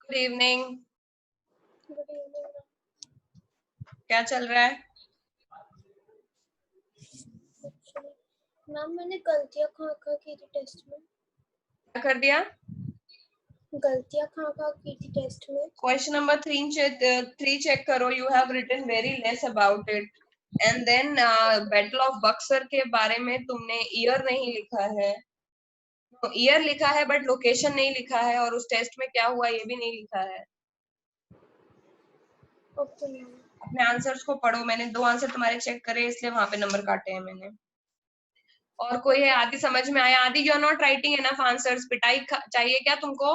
Good evening. Good evening. क्या चल रहा है? मैम मैंने गलतियाँ कहाँ की थी टेस्ट में? क्या कर दिया? गलतियाँ कहाँ की थी टेस्ट में? क्वेश्चन नंबर 3 चेक करो। You have written very less about it and then battle of Buxar के बारे में तुमने ईयर नहीं लिखा है। ईयर लिखा है बट लोकेशन नहीं लिखा है, और उस टेस्ट में क्या हुआ ये भी नहीं लिखा है। Okay ma'am. अपने आंसर्स को पढ़ो। मैंने 2 आंसर तुम्हारे चेक करे इसलिए वहां पे नंबर काटे हैं मैंने। और कोई है? आदि समझ में आया? Aadi you are not writing enough answers. पिटाई चाहिए क्या तुमको?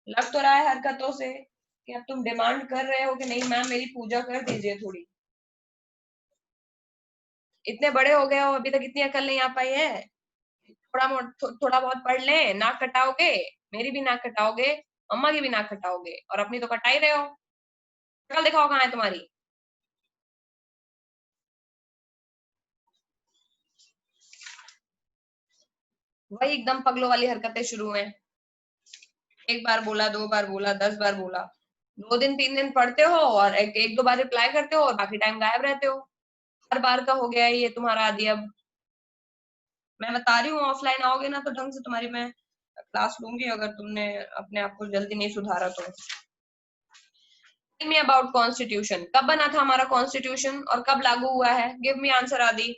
लग तो रहा है हरकतों से कि अब तुम डिमांड कर रहे हो कि नहीं मैम मेरी पूजा कर दीजिए थोड़ी। इतने बड़े हो गए हो, अभी तक इतनी अकल नहीं आ पाई है। थोड़ा बहुत पढ़ ले। नाक कटाओगे, मेरी भी नाक कटाओगे, अम्मा की भी नाक कटाओगे, और अपनी तो कटा ही रहे हो। शक्ल दिखाओ कहाँ है तुम्हारी। वही एकदम पगलों वाली हरकतें शुरू हैं। एक बार बोला, 2 बार बोला, 10 बार बोला। 2 दिन 3 दिन पढ़ते हो और एक 2 बार रिप्लाई करते हो और बाकी टाइम गायब रहते हो। हर बार का हो गया है ये तुम्हारा आदि। अब मैं बता रही हूँ, ऑफलाइन आओगे ना तो ढंग से तुम्हारी मैं क्लास लूंगी, अगर तुमने अपने आप को जल्दी नहीं सुधारा तो। Tell me about constitution. कब बना था हमारा कॉन्स्टिट्यूशन और कब लागू हुआ है? गिव मी आंसर आदि।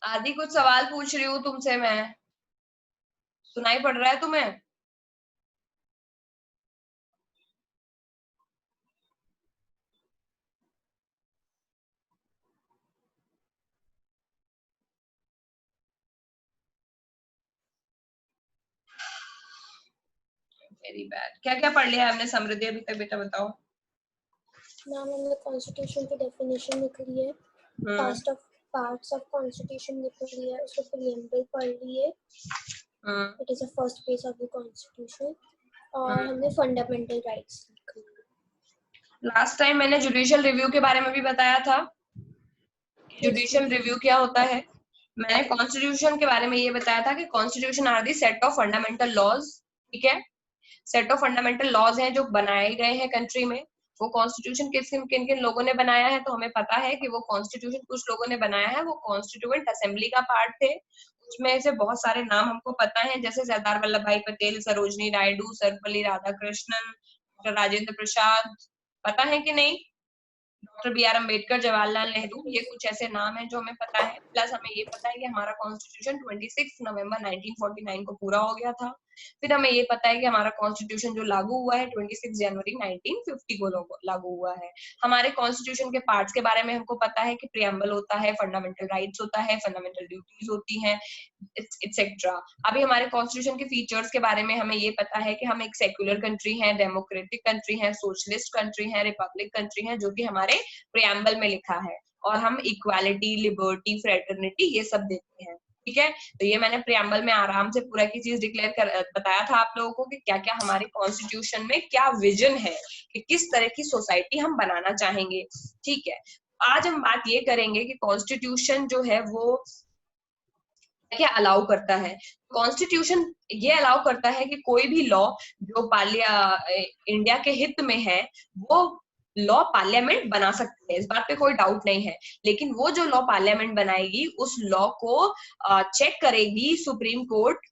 आदि कुछ सवाल पूछ रही हूँ तुमसे मैं, सुनाई पड़ रहा है तुम्हें? Very bad. क्या क्या पढ़ लिया है हमने समृद्धि अभी तक, बेटा बताओ। मैम हमने कॉन्स्टिट्यूशन की डेफिनेशन लिख ली है, पार्ट्स ऑफ कॉन्स्टिट्यूशन लिख ली है, उसको प्रीएम्बल पढ़ ली है, it is the first page of the constitution, और हमने फंडामेंटल राइट्स लिख ली। लास्ट टाइम मैंने जुडिशियल रिव्यू के बारे में भी बताया था। जुडिशियल रिव्यू क्या होता है? मैंने कॉन्स्टिट्यूशन के बारे में ये बताया था कि constitution are the set of fundamental laws. ठीक है, सेट ऑफ फंडामेंटल लॉज हैं जो बनाए गए हैं कंट्री में। वो कॉन्स्टिट्यूशन किन किन लोगों ने बनाया है, तो हमें पता है कि वो कॉन्स्टिट्यूशन कुछ लोगों ने बनाया है। वो कॉन्स्टिट्यूएंट असेंबली का पार्ट थे। उसमें से बहुत सारे नाम हमको पता है, जैसे सरदार वल्लभ भाई पटेल, सरोजनी नायडू, सर्वपल्ली राधाकृष्णन, डॉक्टर राजेंद्र प्रसाद। पता है कि नहीं? Doctor B R Ambedkar, Jawaharlal Nehru, ये कुछ ऐसे नाम हैं जो हमें पता है। प्लस हमें ये पता है कि हमारा कॉन्स्टिट्यूशन 26 नवंबर 1949 को पूरा हो गया था। फिर हमें ये पता है कि हमारा कॉन्स्टिट्यूशन जो लागू हुआ है 26 जनवरी 1950 को लागू हुआ है। हमारे कॉन्स्टिट्यूशन के पार्ट्स के बारे में हमको पता है कि प्रियम्बल होता है, फंडामेंटल राइट्स होता है, फंडामेंटल ड्यूटीज होती हैं, एक्सेट्रा। अभी हमारे कॉन्स्टिट्यूशन के फीचर्स के बारे में हमें ये पता है कि हम एक सेक्युलर कंट्री है, डेमोक्रेटिक कंट्री है, सोशलिस्ट कंट्री है, रिपब्लिक कंट्री है, जो कि हमारे प्रियम्बल में लिखा है। और हम इक्वालिटी, लिबर्टी, फ्रेटर्निटी ये सब देते हैं। ठीक है, तो ये मैंने प्रियम्बल में आराम से पूरा की चीज डिक्लेयर कर बताया था आप लोगों को कि क्या क्या हमारे कॉन्स्टिट्यूशन में क्या विजन है, कि किस तरह की सोसाइटी हम बनाना चाहेंगे। ठीक है, आज हम बात ये करेंगे कि कॉन्स्टिट्यूशन जो है वो क्या अलाउ करता है। कॉन्स्टिट्यूशन ये अलाउ करता है कि कोई भी लॉ जो इंडिया के हित में है वो लॉ पार्लियामेंट बना सकते हैं, इस बात पे कोई डाउट नहीं है। लेकिन वो जो लॉ पार्लियामेंट बनाएगी उस लॉ को चेक करेगी supreme court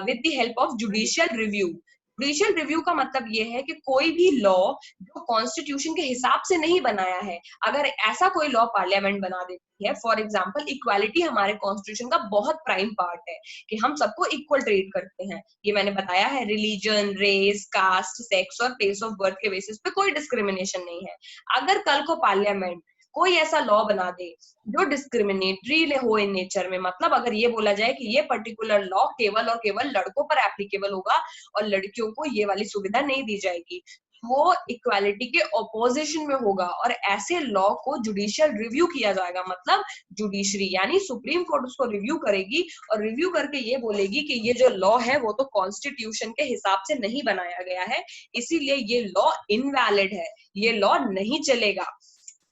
with the help of judicial review. Judicial review का मतलब ये है कि कोई भी लॉ जो कॉन्स्टिट्यूशन के हिसाब से नहीं बनाया है, अगर ऐसा कोई लॉ पार्लियामेंट बना देती है, फॉर एग्जांपल इक्वालिटी हमारे कॉन्स्टिट्यूशन का बहुत प्राइम पार्ट है कि हम सबको इक्वल ट्रीट करते हैं। ये मैंने बताया है, रिलीजन, रेस, कास्ट, सेक्स और प्लेस ऑफ बर्थ के बेसिस पे कोई डिस्क्रिमिनेशन नहीं है। अगर कल को पार्लियामेंट कोई ऐसा लॉ बना दे जो डिस्क्रिमिनेटरी हो इन नेचर में, मतलब अगर ये बोला जाए कि ये पर्टिकुलर लॉ केवल और केवल लड़कों पर एप्लीकेबल होगा और लड़कियों को ये वाली सुविधा नहीं दी जाएगी, वो इक्वालिटी के ऑपोजिशन में होगा और ऐसे लॉ को जुडिशियल रिव्यू किया जाएगा। मतलब जुडिशरी यानी सुप्रीम कोर्ट उसको रिव्यू करेगी और रिव्यू करके ये बोलेगी कि ये जो लॉ है वो तो कॉन्स्टिट्यूशन के हिसाब से नहीं बनाया गया है, इसीलिए ये लॉ इनवैलिड है, ये लॉ नहीं चलेगा।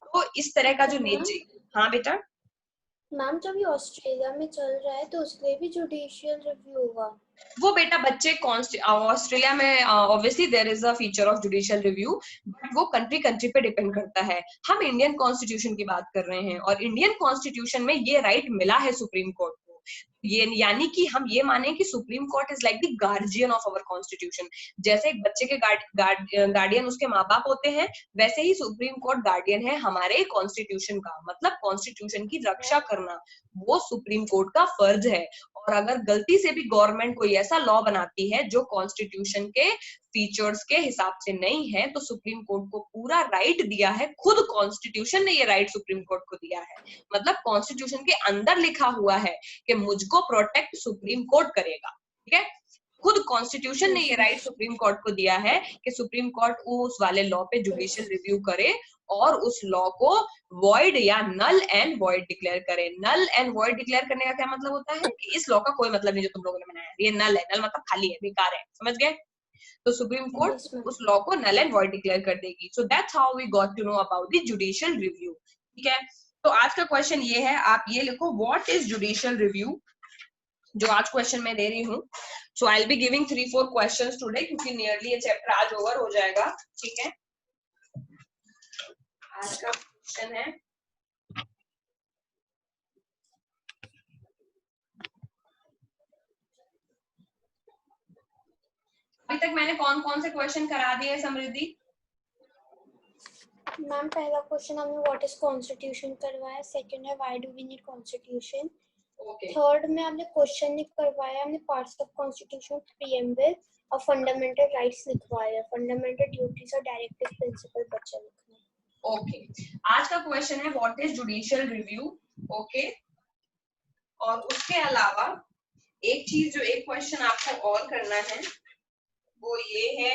तो इस तरह का जो नेचर। हाँ बेटा। मैम जब ये ऑस्ट्रेलिया में चल रहा है तो उसके लिए भी जुडिशियल रिव्यू होगा? वो बेटा बच्चे ऑस्ट्रेलिया में obviously there is a feature of judicial review, but वो कंट्री कंट्री पे डिपेंड करता है। हम इंडियन कॉन्स्टिट्यूशन की बात कर रहे हैं और इंडियन कॉन्स्टिट्यूशन में ये राइट मिला है सुप्रीम कोर्ट को। ये यानी कि हम ये माने कि supreme court is like the guardian of our constitution. जैसे एक बच्चे के गार्डियन उसके माँ बाप होते हैं, वैसे ही सुप्रीम कोर्ट गार्डियन है हमारे कॉन्स्टिट्यूशन का। मतलब कॉन्स्टिट्यूशन की रक्षा करना वो सुप्रीम कोर्ट का फर्ज है। और अगर गलती से भी गवर्नमेंट कोई ऐसा लॉ बनाती है जो कॉन्स्टिट्यूशन के फीचर्स के हिसाब से नहीं है, तो सुप्रीम कोर्ट को पूरा राइट दिया है, खुद कॉन्स्टिट्यूशन ने ये राइट सुप्रीम कोर्ट को दिया है। मतलब कॉन्स्टिट्यूशन के अंदर लिखा हुआ है कि मुझको प्रोटेक्ट सुप्रीम कोर्ट करेगा, ठीक है। खुद कॉन्स्टिट्यूशन ने ये राइट सुप्रीम कोर्ट को दिया है कि सुप्रीम कोर्ट उस वाले लॉ पे जुडिशियल रिव्यू करे और उस लॉ को वॉइड या नल एंड वॉइड डिक्लेयर करे। नल एंड वॉइड डिक्लेयर करने का क्या मतलब होता है कि इस लॉ का कोई मतलब नहीं जो तुम लोगों ने बनाया, ये नल है। नल मतलब खाली है, बेकार है, समझ गए। तो सुप्रीम कोर्ट उस लॉ को नल एंड वॉइड डिक्लेयर कर देगी। So that's how we got to know about the judicial review, ठीक है। तो आज का क्वेश्चन ये है, आप ये लिखो व्हाट इज जुडिशियल रिव्यू, जो आज क्वेश्चन मैं दे रही हूँ। So I will be giving 3-4 questions today, क्योंकि नियरली ये चैप्टर आज ओवर हो जाएगा, ठीक है। आज का क्वेश्चन है, अभी तक मैंने कौन कौन से क्वेश्चन करा दिए समृद्धि? मैम पहला क्वेश्चन हमने व्हाट इज कॉन्स्टिट्यूशन करवाया, सेकंड है why do we need constitution, third में हमने क्वेश्चन नहीं करवाया, हमने पार्ट्स ऑफ कॉन्स्टिट्यूशन, प्रीएम्बल और फंडामेंटल राइट्स लिखवाया, फंडामेंटल ड्यूटीज और डायरेक्टिव प्रिंसिपल बच्चा लिखना है। ओके, आज का क्वेश्चन है what is judicial review, okay. और उसके अलावा एक चीज जो एक क्वेश्चन आपको और करना है वो ये है,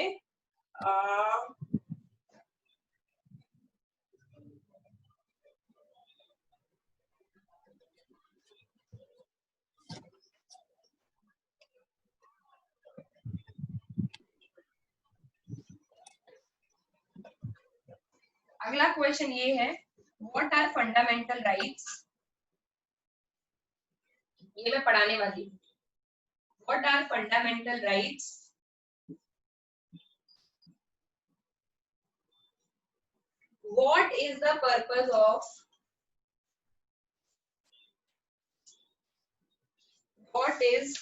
अगला क्वेश्चन ये है व्हाट आर फंडामेंटल राइट्स, ये मैं पढ़ाने वाली हूँ। What are fundamental rights, what is the purpose of what is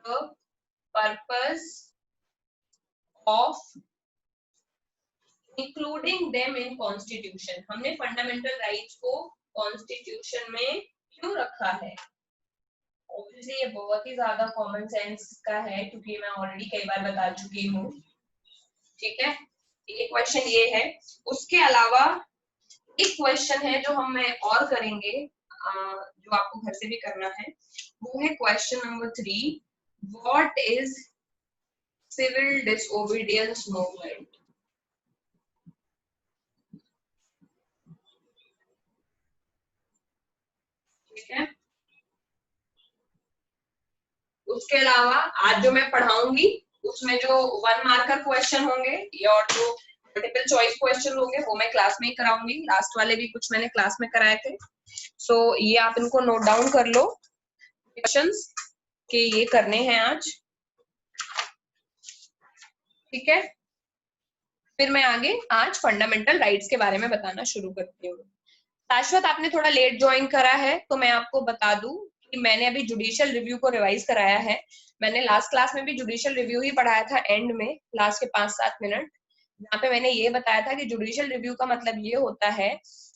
the purpose of including them in constitution। हमने फंडामेंटल राइट्स को कॉन्स्टिट्यूशन में क्यों रखा है? ऑब्वियसली ये बहुत ही ज्यादा कॉमन सेंस का है, क्योंकि मैं ऑलरेडी कई बार बता चुकी हूँ, ठीक है। ये क्वेश्चन ये है। उसके अलावा एक क्वेश्चन है जो हम मैं और करेंगे, जो आपको घर से भी करना है, वो है question number 3, what is civil disobedience movement. ठीक है। उसके अलावा आज जो मैं पढ़ाऊंगी उसमें जो 1 मार्कर क्वेश्चन होंगे और जो मल्टीपल चॉइस क्वेश्चन होंगे वो मैं क्लास में ही कराऊंगी। लास्ट वाले भी कुछ मैंने क्लास में कराए थे। सो ये आप इनको नोट डाउन कर लो क्वेश्चंस कि ये करने हैं आज, ठीक है। फिर मैं आगे आज फंडामेंटल राइट्स के बारे में बताना शुरू करती हूँ। शाश्वत आपने थोड़ा लेट ज्वाइन करा है, तो मैं आपको बता दूं कि मैंने अभी जुडिशियल रिव्यू को रिवाइज कराया है। मैंने लास्ट क्लास में भी जुडिशियल रिव्यू ही पढ़ाया था, एंड में लास्ट के 5-7 मिनट, जहाँ पे मैंने ये बताया था कि जुडिशियल रिव्यू का मतलब ये होता है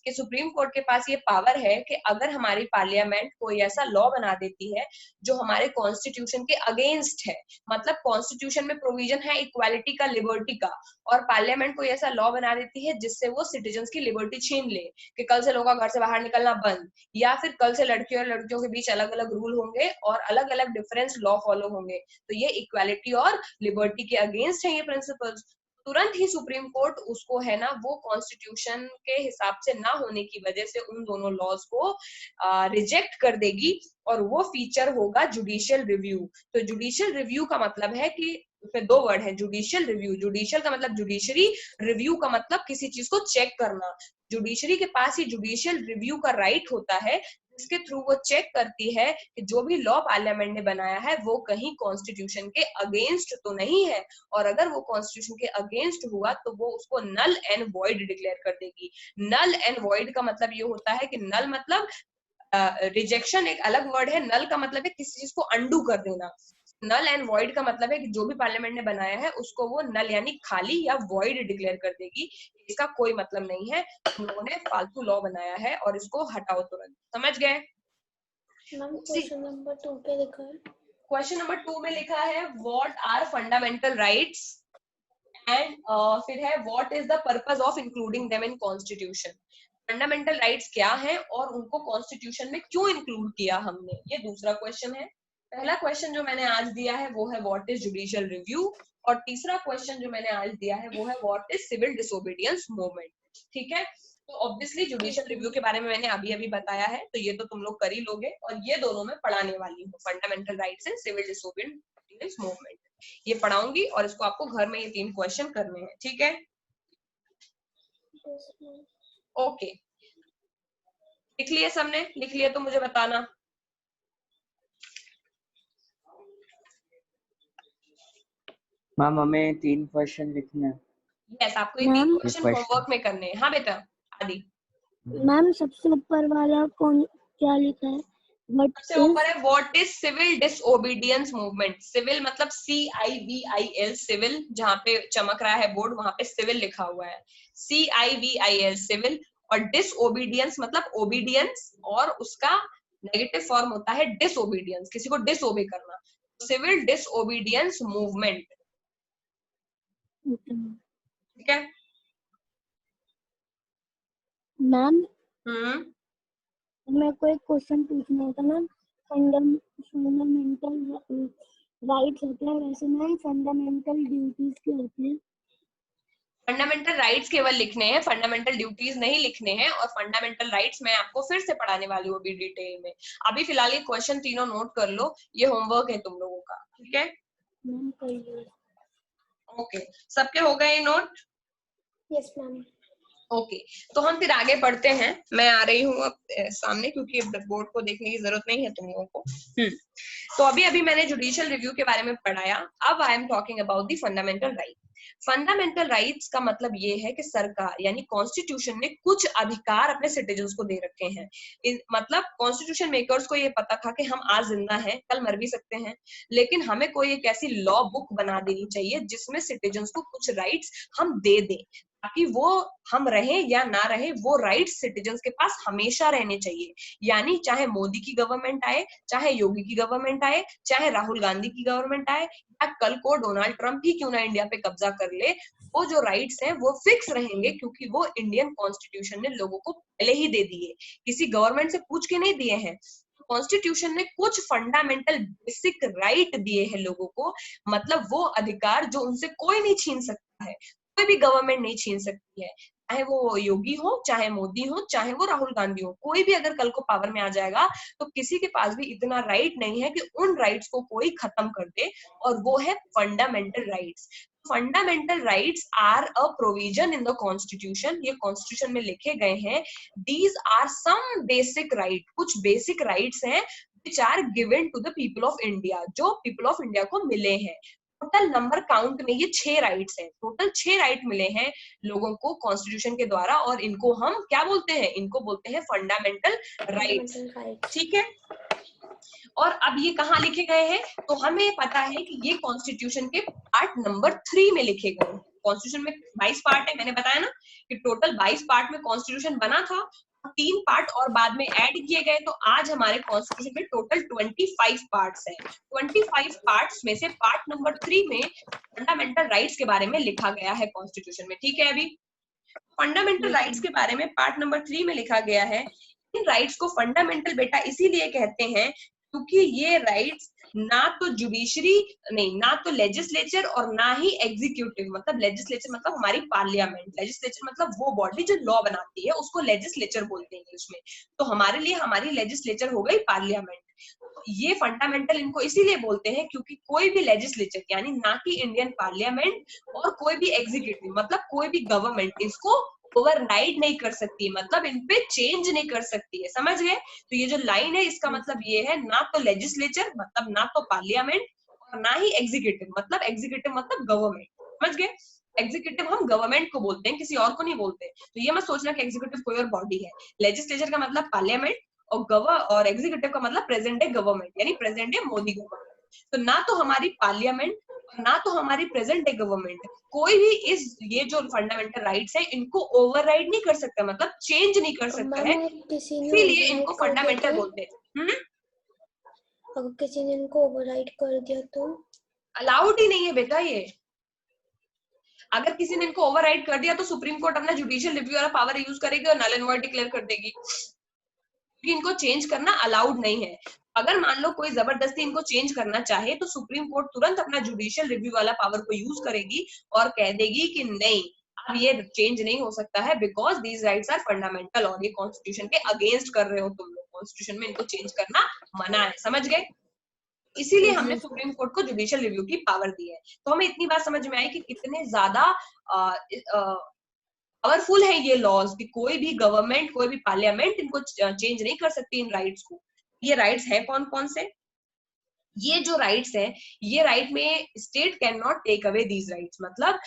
कि सुप्रीम कोर्ट के पास ये पावर है कि अगर हमारी पार्लियामेंट कोई ऐसा लॉ बना देती है जो हमारे कॉन्स्टिट्यूशन के अगेंस्ट है, मतलब कॉन्स्टिट्यूशन में प्रोविजन है इक्वालिटी का, लिबर्टी का, और पार्लियामेंट कोई ऐसा लॉ बना देती है जिससे वो सिटीजन्स की लिबर्टी छीन ले कि कल से लोगों का घर से बाहर निकलना बंद, या फिर कल से लड़कियों और लड़कियों के बीच अलग अलग रूल होंगे और अलग अलग डिफरेंस लॉ फॉलो होंगे, तो ये इक्वालिटी और लिबर्टी के अगेंस्ट है ये प्रिंसिपल्स। तुरंत ही सुप्रीम कोर्ट उसको है ना वो कॉन्स्टिट्यूशन के हिसाब से ना होने की वजह से उन दोनों लॉज को रिजेक्ट कर देगी, और वो फीचर होगा जुडिशियल रिव्यू। तो जुडिशियल रिव्यू का मतलब है कि उसमें दो वर्ड है, जुडिशियल रिव्यू। जुडिशियल का मतलब जुडिशरी, रिव्यू का मतलब किसी चीज को चेक करना। जुडिशरी के पास ही जुडिशियल रिव्यू का राइट होता है, इसके थ्रू वो चेक करती है कि जो भी लॉ पार्लियामेंट ने बनाया है वो कहीं कॉन्स्टिट्यूशन के अगेंस्ट तो नहीं है, और अगर वो कॉन्स्टिट्यूशन के अगेंस्ट हुआ तो वो उसको नल एंड वॉइड डिक्लेयर कर देगी। नल एंड वॉइड का मतलब ये होता है कि नल मतलब रिजेक्शन एक अलग वर्ड है, नल का मतलब है किसी चीज को अंडू कर देना। नल एंड वॉइड का मतलब है कि जो भी पार्लियामेंट ने बनाया है उसको वो नल यानी खाली या वॉइड डिक्लेयर कर देगी, इसका कोई मतलब नहीं है, तुम लोगों ने फालतू लॉ बनाया है और इसको हटाओ तुरंत। समझ गए? क्वेश्चन नंबर 2 पे लिखा है, क्वेश्चन नंबर 2 में लिखा है what are fundamental rights and फिर है what is the purpose of including them in constitution. Fundamental rights क्या है और उनको कॉन्स्टिट्यूशन में क्यों इंक्लूड किया हमने, ये दूसरा क्वेश्चन है। पहला क्वेश्चन जो मैंने आज दिया है वो है व्हाट इज जुडिशियल रिव्यू, और तीसरा क्वेश्चन जो मैंने आज दिया है वो है what is civil disobedience movement. ठीक है, तो ऑब्वियसली जुडिशियल रिव्यू के बारे में मैंने अभी अभी बताया है, तो ये तो तुम लोग कर ही लोगे, और ये दोनों मैं पढ़ाने वाली हूँ, fundamental rights and civil disobedience movement, ये पढ़ाऊंगी और इसको आपको घर में ये 3 क्वेश्चन करने हैं। ठीक है, ओके, लिख लिए सबने? लिख लिए तो मुझे बताना। मैम हमें 3 क्वेश्चन लिखने हैं। यस, आपको ये 3 क्वेश्चन होमवर्क में करने हैं। हाँ बेटा आदि। मैम सबसे ऊपर वाला कौन क्या लिखा है? सबसे ऊपर है what is civil disobedience movement. Civil मतलब CIVIL, सिविल, जहाँ पे चमक रहा है बोर्ड वहां पे सिविल लिखा हुआ है, CIVIL सिविल। और डिसओबीडियंस मतलब ओबीडियंस, और उसका नेगेटिव फॉर्म होता है डिसओबीडियंस, किसी को डिसओबे करना। Civil disobedience movement. ठीक है मैम, हम्म, मेरे को एक क्वेश्चन पूछना था मैम। फंडामेंटल राइट्स होते हैं, वैसे मैम फंडामेंटल ड्यूटीज क्या होती है? फंडामेंटल राइट्स केवल लिखने हैं, फंडामेंटल ड्यूटीज नहीं लिखने हैं, और फंडामेंटल राइट्स मैं आपको फिर से पढ़ाने वाली हूँ अभी डिटेल में। अभी फिलहाल ये क्वेश्चन तीनों नोट कर लो, ये होमवर्क है तुम लोगों का। ठीक है, ओके, सबके हो गए नोट? Yes ma'am. ओके, तो हम फिर आगे बढ़ते हैं। मैं आ रही हूँ अब सामने, क्योंकि बोर्ड को देखने की जरूरत नहीं है तुम लोगों को। तो अभी अभी मैंने जुडिशियल रिव्यू के बारे में पढ़ाया, अब I am talking about the fundamental right. Fundamental rights का मतलब ये है कि सरकार यानी कॉन्स्टिट्यूशन ने कुछ अधिकार अपने सिटीजन्स को दे रखे हैं। मतलब कॉन्स्टिट्यूशन मेकर्स को ये पता था कि हम आज जिंदा हैं, कल मर भी सकते हैं, लेकिन हमें कोई एक ऐसी लॉ बुक बना देनी चाहिए जिसमें सिटीजन्स को कुछ राइट्स हम दे दें, ताकि वो हम रहे या ना रहे वो राइट्स सिटीजन्स के पास हमेशा रहने चाहिए। यानी चाहे मोदी की गवर्नमेंट आए, चाहे योगी की गवर्नमेंट आए, चाहे राहुल गांधी की गवर्नमेंट आए, या कल को डोनाल्ड ट्रंप ही क्यों ना इंडिया पे कब्जा कर ले, वो जो राइट्स हैं वो फिक्स रहेंगे, क्योंकि वो इंडियन कॉन्स्टिट्यूशन ने लोगों को पहले ही दे दिए, किसी गवर्नमेंट से पूछ के नहीं दिए हैं। कॉन्स्टिट्यूशन ने कुछ फंडामेंटल बेसिक राइट दिए हैं लोगों को, मतलब वो अधिकार जो उनसे कोई नहीं छीन सकता है, कोई भी गवर्नमेंट नहीं छीन सकती है, चाहे वो योगी हो, चाहे मोदी हो, चाहे वो राहुल गांधी हो, कोई भी अगर कल को पावर में आ जाएगा तो किसी के पास भी इतना राइट नहीं है कि उन राइट्स को कोई खत्म कर दे, और वो है fundamental rights. Fundamental rights are a provision in the constitution, ये कॉन्स्टिट्यूशन में लिखे गए हैं। These are some basic right, कुछ बेसिक राइट्स हैं which are given to the people of India, जो पीपल ऑफ इंडिया को मिले हैं। टोटल नंबर काउंट में ये 6 राइट्स हैं, टोटल 6 राइट मिले हैं लोगों को कॉन्स्टिट्यूशन के द्वारा, और इनको हम क्या बोलते हैं? इनको बोलते हैं फंडामेंटल राइट्स। ठीक है, और अब ये कहाँ लिखे गए हैं? तो हमें पता है कि ये कॉन्स्टिट्यूशन के पार्ट नंबर 3 में लिखे गए हैं। कॉन्स्टिट्यूशन में 22 पार्ट है, मैंने बताया ना कि टोटल 22 पार्ट में कॉन्स्टिट्यूशन बना था, 3 पार्ट और बाद में ऐड किए गए, तो आज हमारे कॉन्स्टिट्यूशन में टोटल 25 पार्ट्स हैं। 25 पार्ट्स में से पार्ट नंबर 3 में फंडामेंटल राइट्स के बारे में लिखा गया है कॉन्स्टिट्यूशन में। ठीक है, अभी फंडामेंटल राइट्स के बारे में पार्ट नंबर 3 में लिखा गया है। इन राइट्स को फंडामेंटल बेटा इसीलिए कहते हैं क्योंकि ये राइट्स ना तो जुडिशरी नहीं, ना तो लेजिस्लेचर और ना ही एग्जीक्यूटिव, मतलब लेजिस्लेचर मतलब हमारी पार्लियामेंट, लेजिस्लेचर मतलब वो बॉडी जो लॉ बनाती है उसको लेजिस्लेचर बोलते हैं इंग्लिश में, तो हमारे लिए हमारी लेजिस्लेचर हो गई पार्लियामेंट। ये फंडामेंटल इनको इसीलिए बोलते हैं क्योंकि कोई भी लेजिस्लेचर यानी ना कि इंडियन पार्लियामेंट और कोई भी एग्जीक्यूटिव मतलब कोई भी गवर्नमेंट इसको ओवरराइड नहीं कर सकती, मतलब इन पे चेंज नहीं कर सकती है, समझ गए? तो ये जो लाइन है इसका मतलब ये है ना तो लेजिस्लेचर मतलब ना तो पार्लियामेंट और ना ही एग्जीक्यूटिव मतलब गवर्नमेंट, समझ गए? एग्जीक्यूटिव हम गवर्नमेंट को बोलते हैं, किसी और को नहीं बोलते, तो ये मत सोचना कि एग्जीक्यूटिव कोई और बॉडी है। लेजिस्लेचर का मतलब पार्लियामेंट और एग्जीक्यूटिव का मतलब प्रेजेंट डे गवर्नमेंट यानी प्रेजेंट डे मोदी गवर्नमेंट। तो ना तो हमारी पार्लियामेंट ना तो हमारी प्रेजेंट डे गवर्नमेंट कोई भी इस ये जो फंडामेंटल राइट्स है इनको ओवरराइड नहीं कर सकता, मतलब चेंज नहीं कर सकता है, इसीलिए इनको फंडामेंटल बोलते हैं। अगर किसी ने इनको ओवरराइड कर दिया तो अलाउड ही नहीं है बेटा ये। अगर किसी ने इनको ओवरराइड कर दिया तो सुप्रीम कोर्ट अपना जुडिशियल रिव्यू वाला पावर यूज करेगी और नल एंड वॉइड डिक्लेयर कर देगी, क्योंकि इनको चेंज करना अलाउड नहीं है। अगर मान लो कोई जबरदस्ती इनको चेंज करना चाहे तो सुप्रीम कोर्ट तुरंत अपना जुडिशियल रिव्यू वाला पावर को यूज करेगी और कह देगी कि नहीं अब ये चेंज नहीं हो सकता है because these rights are fundamental और ये कॉन्स्टिट्यूशन के अगेंस्ट कर रहे हो तुम लोग, कॉन्स्टिट्यूशन में इनको चेंज करना मना है, समझ गए? इसीलिए हमने सुप्रीम कोर्ट को जुडिशियल रिव्यू की पावर दी है। तो हमें इतनी बात समझ में आई कि कितने ज्यादा पावरफुल है ये लॉज कि कोई भी गवर्नमेंट कोई भी पार्लियामेंट इनको चेंज नहीं कर सकती इन राइट्स को। ये राइट्स है कौन कौन से? ये जो राइट्स है ये राइट में state can not take away these rights, मतलब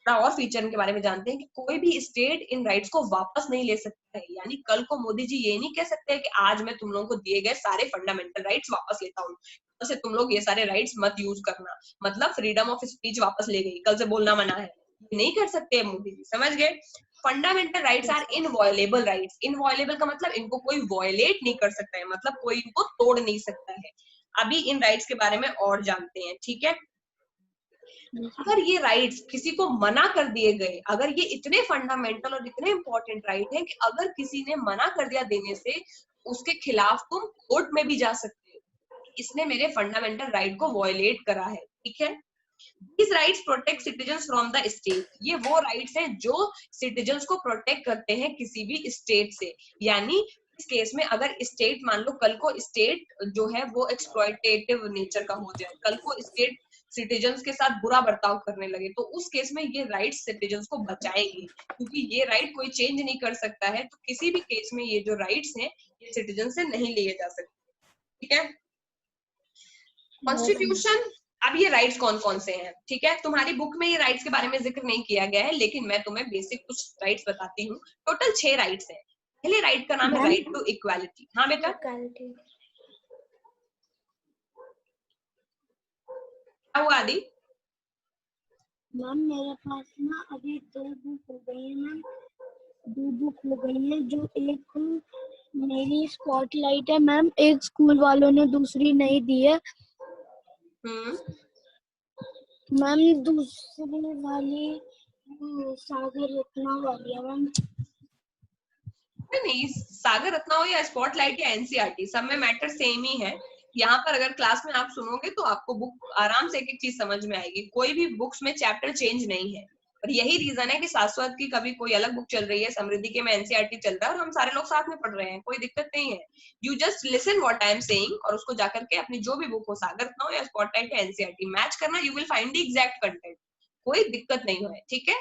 और फीचर के बारे में जानते हैं कि कोई भी स्टेट इन राइट्स को वापस नहीं ले सकता है, यानी कल को मोदी जी ये नहीं कह सकते कि आज मैं तुम लोगों को दिए गए सारे फंडामेंटल राइट्स वापस लेता हूँ, कल से तुम लोग ये सारे राइट्स मत यूज करना, मतलब फ्रीडम ऑफ स्पीच वापस ले गई, कल से बोलना मना है, ये नहीं कर सकते मोदी जी, समझ गए? Fundamental rights are inviolable rights. Inviolable का मतलब इनको कोई वॉयलेट नहीं कर सकता है, मतलब कोई इनको तोड़ नहीं सकता है। अभी इन राइट्स के बारे में और जानते हैं, ठीक है? अगर ये राइट्स किसी को मना कर दिए गए, अगर ये इतने फंडामेंटल और इतने इंपॉर्टेंट राइट हैं कि अगर किसी ने मना कर दिया देने से उसके खिलाफ तुम कोर्ट में भी जा सकते हो, इसने मेरे फंडामेंटल राइट को वॉयलेट करा है, ठीक है? These rights protect citizens from the state. ये वो राइट्स हैं जो सिटीजन्स को प्रोटेक्ट करते हैं किसी भी स्टेट से, यानी इस केस में अगर स्टेट मान लो कल को स्टेट जो है वो एक्सप्लॉयटेटिव नेचर का हो जाए, कल को स्टेट सिटीजन्स के साथ बुरा बर्ताव करने लगे, तो उस केस में ये राइट्स सिटीजन्स को बचाएंगे, क्योंकि ये राइट कोई चेंज नहीं कर सकता है, तो किसी भी केस में ये जो राइट्स हैं ये सिटीजन से नहीं लिए जा सकते, ठीक है? कॉन्स्टिट्यूशन, अब ये राइट्स कौन कौन से हैं, ठीक है? तुम्हारी बुक में ये राइट्स के बारे में जिक्र नहीं किया गया है, लेकिन मैं तुम्हें बेसिक कुछ राइट्स बताती हूँ। टोटल 6 राइट्स हैं। पहले राइट का नाम है राइट टू इक्वालिटी। हाँ बेटा, क्या हुआ आदि? मैम मेरे पास ना अभी 2 बुक हो गई है मैम, 2 बुक हो गई है, जो एक मेरी स्पॉटलाइट है मैम, एक स्कूल वालों ने दूसरी नहीं दी है मैम, दूसरी वाली सागर रत्ना वाली है मैम। नहीं, सागर रत्ना हो या स्पॉटलाइट या एनसीईआरटी, सब में मैटर सेम ही है। यहाँ पर अगर क्लास में आप सुनोगे तो आपको बुक आराम से एक एक चीज समझ में आएगी, कोई भी बुक्स में चैप्टर चेंज नहीं है, और यही रीजन है कि शाश्वत की कभी कोई अलग बुक चल रही है, समृद्धि के में एनसीईआरटी चल रहा है और हम सारे लोग साथ में पढ़ रहे हैं, कोई दिक्कत नहीं है। You just listen what I am saying और उसको जाकर के अपनी जो भी बुक हो, सागर रत्ना हो या स्पॉटलाइट या एनसीईआरटी, मैच करना, you will find the exact content, कोई दिक्कत नहीं है, ठीक है?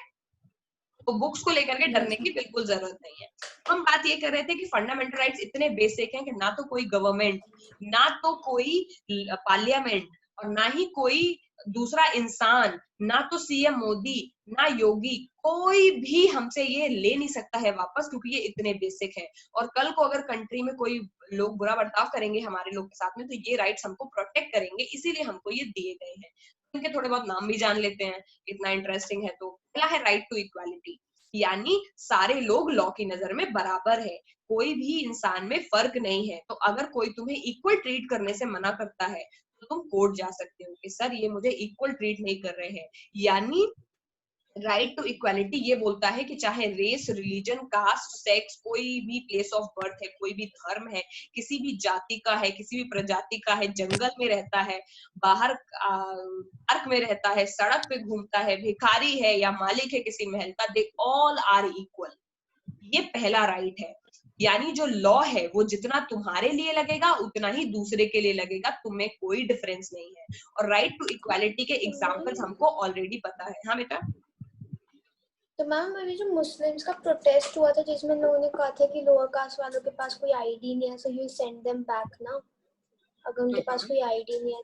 तो बुक्स को लेकर के डरने की बिल्कुल जरूरत नहीं है। हम बात ये कर रहे थे कि फंडामेंटल राइट्स इतने बेसिक हैं कि ना तो कोई गवर्नमेंट, ना तो कोई पार्लियामेंट और ना ही कोई दूसरा इंसान, ना तो सीएम मोदी, ना योगी, कोई भी हमसे ये ले नहीं सकता है वापस, क्योंकि ये इतने बेसिक है। और कल को अगर कंट्री में कोई लोग बुरा बर्ताव करेंगे हमारे लोग के साथ में, तो ये राइट्स हमको प्रोटेक्ट करेंगे, इसीलिए हमको ये दिए गए हैं। इनके थोड़े बहुत नाम भी जान लेते हैं, इतना इंटरेस्टिंग है। तो पहला है राइट टू इक्वालिटी, यानी सारे लोग लॉ की नजर में बराबर है, कोई भी इंसान में फर्क नहीं है। तो अगर कोई तुम्हें इक्वल ट्रीट करने से मना करता है तो तुम कोर्ट जा सकते हो कि सर ये मुझे इक्वल ट्रीट नहीं कर रहे हैं। यानी राइट टू इक्वालिटी ये बोलता है कि चाहे रेस, रिलीजन, कास्ट, सेक्स, कोई भी प्लेस ऑफ बर्थ है, कोई भी धर्म है, किसी भी जाति का है, किसी भी प्रजाति का है, जंगल में रहता है, बाहर पार्क में रहता है, सड़क पे घूमता है, भिखारी है या मालिक है किसी महल का, दे ऑल आर इक्वल। ये पहला राइट है। यानी जो लॉ है वो जितना तुम्हारे लिए लगेगा उतना ही दूसरे के लिए लगेगा, तुम्हें कोई डिफरेंस नहीं है। और राइट टू इक्वालिटी के एग्जांपल्स हमको ऑलरेडी पता है। हाँ बेटा। तो मैम अभी जो मुस्लिम्स का प्रोटेस्ट हुआ था जिसमें लोगों ने कहा था कि लोअर कास्ट वालों के पास कोई आईडी नहीं है, so you send them back ना, अगर उनके पास कोई आईडी नहीं है।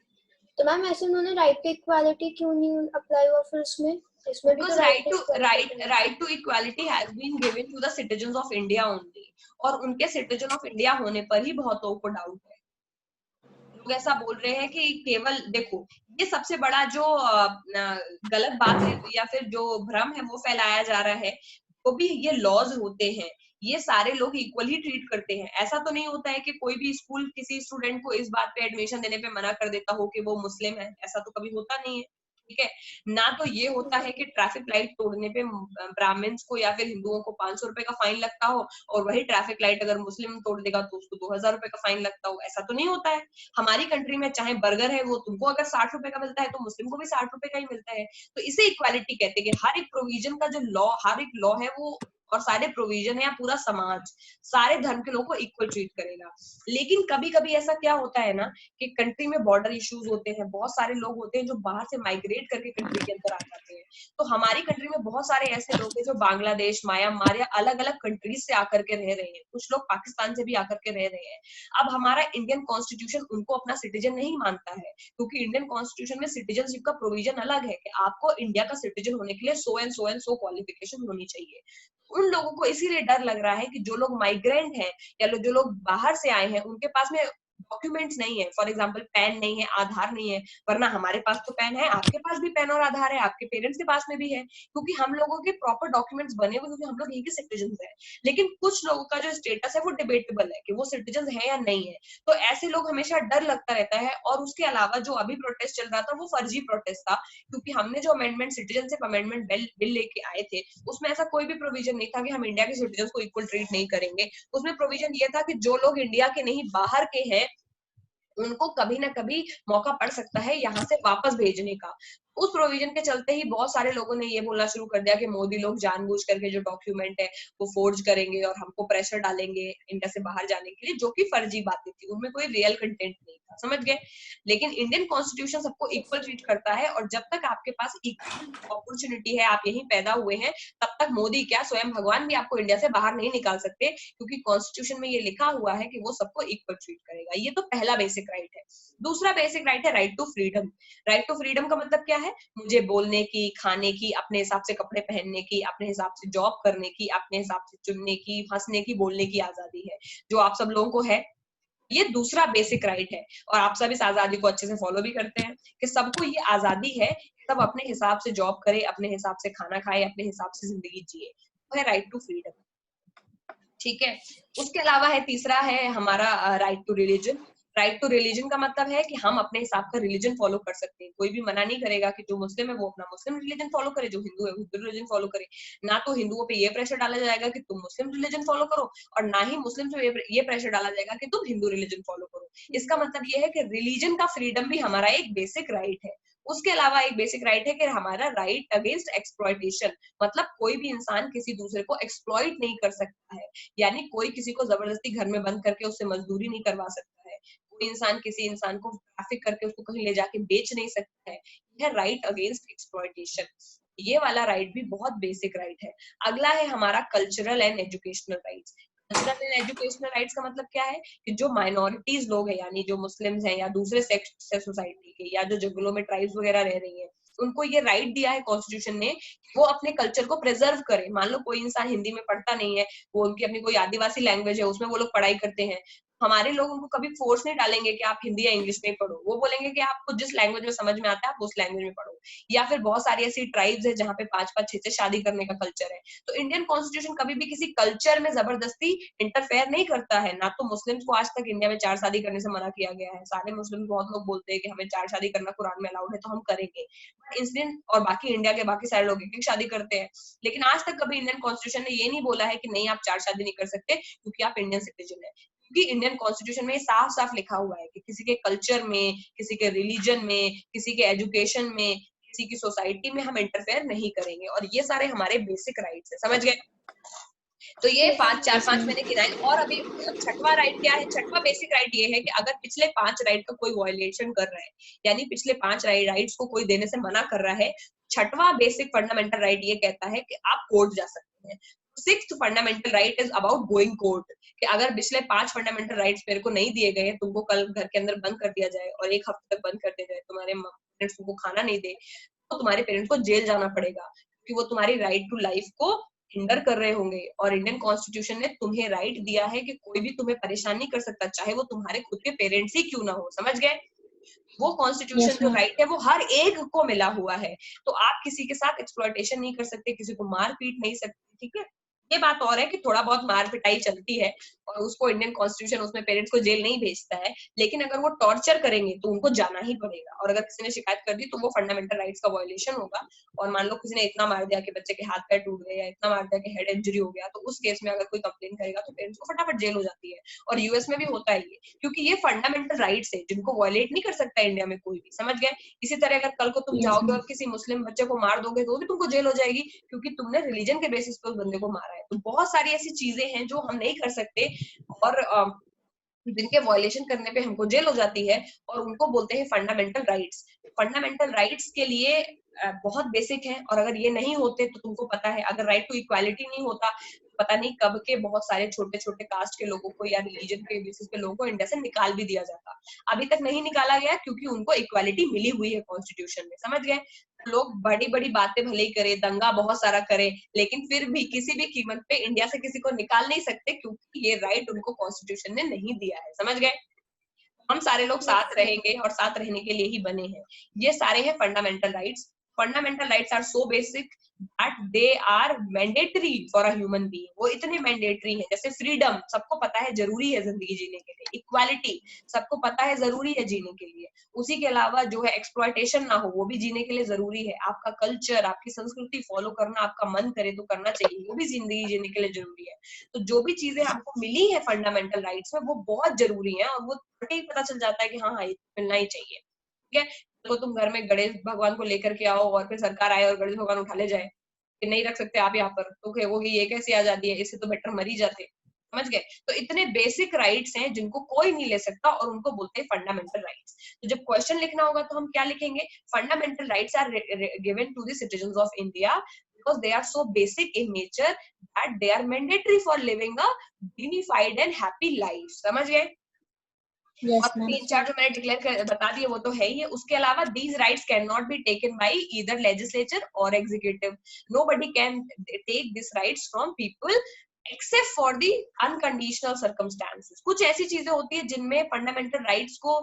तो मैम ऐसे उन्होंने राइट टू इक्वालिटी क्यों नहीं अप्लाई हुआ फिर उसमें? इसमें भी तो right to equality has been given to the citizens of India only, और उनके सिटीजन ऑफ इंडिया होने पर ही बहुत लोगों को डाउट है। लोग ऐसा बोल रहे हैं कि केवल देखो, ये सबसे बड़ा जो गलत बात है या फिर जो भ्रम है वो फैलाया जा रहा है। तो भी ये लॉज होते हैं, ये सारे लोग इक्वल ही ट्रीट करते हैं। ऐसा तो नहीं होता है कि कोई भी स्कूल किसी स्टूडेंट को इस बात पे एडमिशन देने पे मना कर देता हो कि वो मुस्लिम है, ऐसा तो कभी होता नहीं है। ठीक है ना। तो ये होता है कि ट्रैफिक लाइट तोड़ने पे ब्राह्मण्स को या फिर हिंदुओं को 500 रुपए का फाइन लगता हो, और वही ट्रैफिक लाइट अगर मुस्लिम तोड़ देगा तो उसको 2000 रुपए का फाइन लगता हो। ऐसा तो नहीं होता है। हमारी कंट्री में चाहे बर्गर है वो तुमको अगर 60 रुपए का मिलता है तो मुस्लिम को भी 60 रुपए का ही मिलता है। तो इसे इक्वालिटी कहते हैं कि हर एक प्रोविजन का जो लॉ, हर एक लॉ है वो और सारे प्रोविजन है या पूरा समाज सारे धर्म के लोगों को इक्वल ट्रीट करेगा। लेकिन कभी कभी ऐसा क्या होता है ना कि कंट्री में बॉर्डर इश्यूज होते हैं, बहुत सारे लोग होते हैं जो बाहर से माइग्रेट करके कंट्री के अंदर आ जाते हैं। तो हमारी कंट्री में बहुत सारे ऐसे लोग हैं जो बांग्लादेश, म्यांमार या अलग अलग कंट्रीज से आकर के रह रहे हैं, कुछ लोग पाकिस्तान से भी आकर के रह रहे हैं। अब हमारा इंडियन कॉन्स्टिट्यूशन उनको अपना सिटीजन नहीं मानता है, क्योंकि इंडियन कॉन्स्टिट्यूशन में सिटीजनशिप का प्रोविजन अलग है कि आपको इंडिया का सिटीजन होने के लिए so and so and so qualification होनी चाहिए। उन लोगों को इसीलिए डर लग रहा है कि जो लोग माइग्रेंट हैं या जो लोग बाहर से आए हैं उनके पास में डॉक्यूमेंट्स नहीं है, फॉर एग्जांपल पैन नहीं है, आधार नहीं है। वरना हमारे पास तो पैन है, आपके पास भी पैन और आधार है, आपके पेरेंट्स के पास में भी है, क्योंकि हम लोगों के प्रॉपर डॉक्यूमेंट्स बने हुए, क्योंकि हम लोग यही के सिटीजन हैं। लेकिन कुछ लोगों का जो स्टेटस है वो डिबेटेबल है कि वो सिटीजन है या नहीं है। तो ऐसे लोग हमेशा डर लगता रहता है। और उसके अलावा जो अभी प्रोटेस्ट चल रहा था वो फर्जी प्रोटेस्ट था, क्योंकि हमने जो अमेंडमेंट, सिटीजनशिप अमेंडमेंट बिल लेके आए थे उसमें ऐसा कोई भी प्रोविजन नहीं था कि हम इंडिया के सिटीजन को इक्वल ट्रीट नहीं करेंगे। उसमें प्रोविजन ये था कि जो लोग इंडिया के नहीं बाहर के हैं उनको कभी ना कभी मौका पड़ सकता है यहाँ से वापस भेजने का। उस प्रोविजन के चलते ही बहुत सारे लोगों ने ये बोलना शुरू कर दिया कि मोदी लोग जानबूझ करके जो डॉक्यूमेंट है वो फोर्ज करेंगे और हमको प्रेशर डालेंगे इंडिया से बाहर जाने के लिए, जो कि फर्जी बातें थी, उनमें कोई रियल कंटेंट नहीं था। समझ गए? लेकिन इंडियन कॉन्स्टिट्यूशन सबको इक्वल ट्रीट करता है, और जब तक आपके पास इक्वल अपॉर्चुनिटी है, आप यहीं पैदा हुए हैं, तब तक मोदी क्या स्वयं भगवान भी आपको इंडिया से बाहर नहीं निकाल सकते, क्योंकि कॉन्स्टिट्यूशन में ये लिखा हुआ है कि वो सबको इक्वल ट्रीट करेगा। ये तो पहला बेसिक राइट है। दूसरा बेसिक राइट है right to freedom. Right to freedom का मतलब क्या है? मुझे बोलने की, खाने की, अपने हिसाब से कपड़े पहनने की, अपने हिसाब से जॉब करने की, अपने हिसाब से चुनने की, हंसने की, बोलने की आजादी है, जो आप सब लोगों को है। ये दूसरा बेसिक राइट है, और आप सब इस आजादी को अच्छे से फॉलो भी करते हैं कि सबको ये आजादी है, सब अपने हिसाब से जॉब करे, अपने हिसाब से खाना खाए, अपने हिसाब से जिंदगी जिए। वो है राइट टू फ्रीडम। ठीक है। उसके अलावा है तीसरा है हमारा right to religion. Right to religion का मतलब है कि हम अपने हिसाब का रिलीजन फॉलो कर सकते हैं। कोई भी मना नहीं करेगा कि जो मुस्लिम है वो अपना मुस्लिम रिलीजन फॉलो करे, जो हिंदू है वो हिंदू रिलीजन फॉलो करे। ना तो हिंदुओं पे ये प्रेशर डाला जाएगा कि तुम मुस्लिम रिलीजन फॉलो करो, और ना ही मुस्लिम पे ये प्रेशर डाला जाएगा कि तुम हिंदू रिलीजन फॉलो करो। इसका मतलब ये है कि रिलीजन का फ्रीडम भी हमारा एक बेसिक राइट है। उसके अलावा एक बेसिक राइट है कि हमारा राइट अगेंस्ट एक्सप्लॉयटेशन, मतलब कोई भी इंसान किसी दूसरे को एक्सप्लॉइट नहीं कर सकता है, यानी कोई किसी को जबरदस्ती घर में बंद करके उससे मजदूरी नहीं करवा सकता है, कोई इंसान किसी इंसान को ट्रैफिक करके उसको कहीं ले जाके बेच नहीं सकता है। यह राइट अगेंस्ट एक्सप्लॉयटेशन। ये वाला राइट भी बहुत बेसिक राइट है। अगला है हमारा cultural and educational rights. Cultural and educational rights का मतलब क्या है कि जो माइनॉरिटीज लोग हैं, यानी जो मुस्लिम्स हैं या दूसरे सेक्ट से सोसाइटी के, या जो जंगलों में ट्राइब्स वगैरह रह रही हैं, उनको ये राइट दिया है कॉन्स्टिट्यूशन ने, वो अपने कल्चर को प्रिजर्व करें। मान लो कोई इंसान हिंदी में पढ़ता नहीं है, वो उनकी अपनी कोई आदिवासी लैंग्वेज है उसमें वो लोग पढ़ाई करते हैं, हमारे लोग उनको कभी फोर्स नहीं डालेंगे कि आप हिंदी या इंग्लिश में पढ़ो, वो बोलेंगे कि आपको जिस लैंग्वेज में समझ में आता है आप उस लैंग्वेज में पढ़ो। या फिर बहुत सारी ऐसी ट्राइब्स है जहाँ पे 5-5 6-6 शादी करने का कल्चर है। तो इंडियन कॉन्स्टिट्यूशन कभी भी किसी कल्चर में जबरदस्ती इंटरफेयर नहीं करता है। ना तो मुस्लिम्स को आज तक इंडिया में 4 शादी करने से मना किया गया है। सारे मुस्लिम बहुत लोग बोलते हैं कि हमें 4 शादी करना कुरान में अलाउड है तो हम करेंगे, इंडियन और बाकी इंडिया के बाकी सारे लोग एक शादी करते हैं। लेकिन आज तक कभी इंडियन कॉन्स्टिट्यूशन ने ये नहीं बोला है कि नहीं आप 4 शादी नहीं कर सकते क्योंकि आप इंडियन सिटीजन है। क्योंकि इंडियन कॉन्स्टिट्यूशन में साफ साफ लिखा हुआ है कि किसी के कल्चर में, किसी के रिलीजन में, किसी के एजुकेशन में, किसी की सोसाइटी में हम इंटरफेयर नहीं करेंगे, और ये सारे हमारे बेसिक राइट्स है। समझ गए? तो ये 5 मैंने गिनाए। और अभी छठवां राइट क्या है? छठवां बेसिक राइट ये है कि अगर पिछले 5 राइट का कोई वायलेशन कर रहा है, यानी पिछले 5 राइट्स को कोई देने से मना कर रहा है, छठवां बेसिक फंडामेंटल राइट ये कहता है कि आप कोर्ट जा सकते हैं। 6th fundamental right is about going court, कि अगर पिछले 5 फंडामेंटल राइट्स मेरे को नहीं दिए गए, तुमको कल घर के अंदर बंद कर दिया जाए और 1 हफ्ते तक बंद कर दिया जाए, तुम्हारे पेरेंट्स तुमको खाना नहीं दे, तो तुम्हारे पेरेंट्स को जेल जाना पड़ेगा, क्योंकि वो तुम्हारी राइट टू लाइफ को हिंडर कर रहे होंगे। और इंडियन कॉन्स्टिट्यूशन ने तुम्हें राइट दिया है कि कोई भी तुम्हें परेशान नहीं कर सकता, चाहे वो तुम्हारे खुद के पेरेंट्स ही क्यों ना हो। समझ गए? वो कॉन्स्टिट्यूशन जो राइट है वो हर एक को मिला हुआ है। तो आप किसी के साथ एक्सप्लॉयटेशन नहीं कर सकते, किसी को मार पीट नहीं सकते, ठीक है? ये बात और है कि थोड़ा बहुत मार पिटाई चलती है और उसको इंडियन कॉन्स्टिट्यूशन उसमें पेरेंट्स को जेल नहीं भेजता है, लेकिन अगर वो टॉर्चर करेंगे तो उनको जाना ही पड़ेगा। और अगर किसी ने शिकायत कर दी तो वो फंडामेंटल राइट्स का वायलेशन होगा। और मान लो किसी ने इतना मार दिया कि बच्चे के हाथ पैर टूट गए या इतना मार दिया कि हेड इंजरी हो गया, तो उस केस में अगर कोई कंप्लेन करेगा तो पेरेंट्स को फटाफट जेल हो जाती है। और यूएस में भी होता है ये, क्योंकि ये फंडामेंटल राइट्स है जिनको वायलेट नहीं कर सकता इंडिया में कोई भी। समझ गए? इसी तरह अगर कल को तुम जाओगे और किसी मुस्लिम बच्चे को मार दोगे तो भी तुमको जेल हो जाएगी, क्योंकि तुमने रिलीजन के बेसिस पे उस बंदे को मारा है। तो बहुत सारी ऐसी चीजें हैं जो हम नहीं कर सकते और जिनके वायलेशन करने पे हमको जेल हो जाती है, और उनको बोलते हैं फंडामेंटल राइट्स। फंडामेंटल राइट्स के लिए बहुत बेसिक है, और अगर ये नहीं होते तो तुमको पता है, अगर राइट टू इक्वालिटी नहीं होता, पता नहीं कब के बहुत सारे छोटे छोटे कास्ट के लोगों को या रिलीजन के बेसिस पे लोगों को इंडिया से निकाल भी दिया जाता। अभी तक नहीं निकाला गया क्योंकि उनको इक्वालिटी मिली हुई है कॉन्स्टिट्यूशन में। समझ गए? लोग बड़ी बड़ी बातें भले ही करे, दंगा बहुत सारा करे, लेकिन फिर भी किसी भी कीमत पे इंडिया से किसी को निकाल नहीं सकते, क्योंकि ये राइट उनको कॉन्स्टिट्यूशन ने नहीं दिया है। समझ गए? हम सारे लोग साथ रहेंगे और साथ रहने के लिए ही बने हैं। ये सारे हैं fundamental rights. Fundamental rights are so basic that they are mandatory for a human being. वो इतने मैंडेटरी हैं, जैसे फ्रीडम सबको पता है जरूरी है जिंदगी जीने के लिए, इक्वालिटी सबको पता है जरूरी है जीने के लिए, उसी के अलावा जो है एक्सप्लॉयटेशन ना हो वो भी जीने के लिए जरूरी है, आपका कल्चर आपकी संस्कृति फॉलो करना आपका मन करे तो करना चाहिए, वो भी जिंदगी जीने के लिए जरूरी है। तो जो भी चीजें आपको मिली है फंडामेंटल राइट्स में वो बहुत जरूरी है, और वो ही पता चल जाता है कि हाँ ये मिलना ही चाहिए। ठीक है? तो तुम घर में गणेश भगवान को लेकर के आओ और फिर सरकार आए और गणेश भगवान उठा ले जाए कि नहीं रख सकते आप यहाँ पर, तो कहोगे ये कैसी आजादी है, इससे तो बेटर मर ही जाते। समझ गए? तो इतने बेसिक राइट्स हैं जिनको कोई नहीं ले सकता, और उनको बोलते हैं फंडामेंटल राइट्स। तो जब क्वेश्चन लिखना होगा तो हम क्या लिखेंगे? Fundamental rights are given to the citizens of India because they are so basic in nature that they are mandatory for living a dignified and happy life. समझ गए? Yes, और 3-4 जो मैंने डिक्लेयर कर बता दिए वो तो है ही है। उसके अलावा these rights cannot be taken by either legislature or executive. Nobody can take these rights from people except for the unconditional circumstances. कुछ ऐसी चीजें होती है जिनमें फंडामेंटल राइट्स को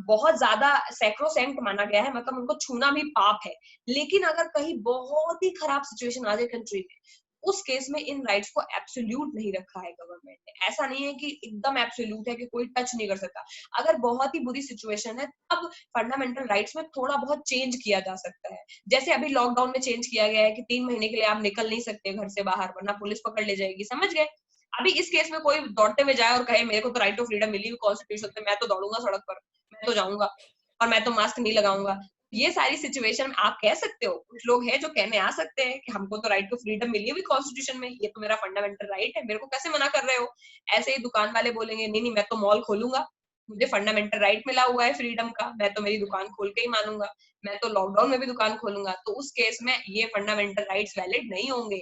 बहुत ज्यादा सैक्रोसैंक्ट माना गया है, मतलब उनको छूना भी पाप है। लेकिन अगर कहीं बहुत ही खराब सिचुएशन आ जाए कंट्री में, उस केस में इन राइट्स को एब्सोल्यूट नहीं रखा है गवर्नमेंट ने। ऐसा नहीं है कि एकदम एब्सोल्यूट है कि कोई टच नहीं कर सकता। अगर बहुत ही बुरी सिचुएशन है तब फंडामेंटल राइट्स में थोड़ा बहुत चेंज किया जा सकता है। जैसे अभी लॉकडाउन में चेंज किया गया है कि 3 महीने के लिए आप निकल नहीं सकते घर से बाहर, वरना पुलिस पकड़ ले जाएगी। समझ गए? अभी इस केस में कोई दौड़ते हुए जाए और कहे मेरे को तो राइट टू फ्रीडम मिली हुई कॉन्स्टिट्यूशन से, मैं तो दौड़ूंगा सड़क पर, मैं तो जाऊंगा और मैं तो मास्क नहीं लगाऊंगा। ये सारी सिचुएशन में आप कह सकते हो, कुछ लोग हैं जो कहने आ सकते हैं कि हमको तो राइट टू फ्रीडम मिली हुई कॉन्स्टिट्यूशन में, ये तो मेरा फंडामेंटल राइट है, मेरे को कैसे मना कर रहे हो? ऐसे ही दुकान वाले बोलेंगे नहीं नहीं मैं तो मॉल खोलूंगा, मुझे फंडामेंटल राइट मिला हुआ है फ्रीडम का, मैं तो मेरी दुकान खोल के ही मानूंगा, मैं तो लॉकडाउन में भी दुकान खोलूंगा। तो उस केस में ये फंडामेंटल राइट्स वैलिड नहीं होंगे।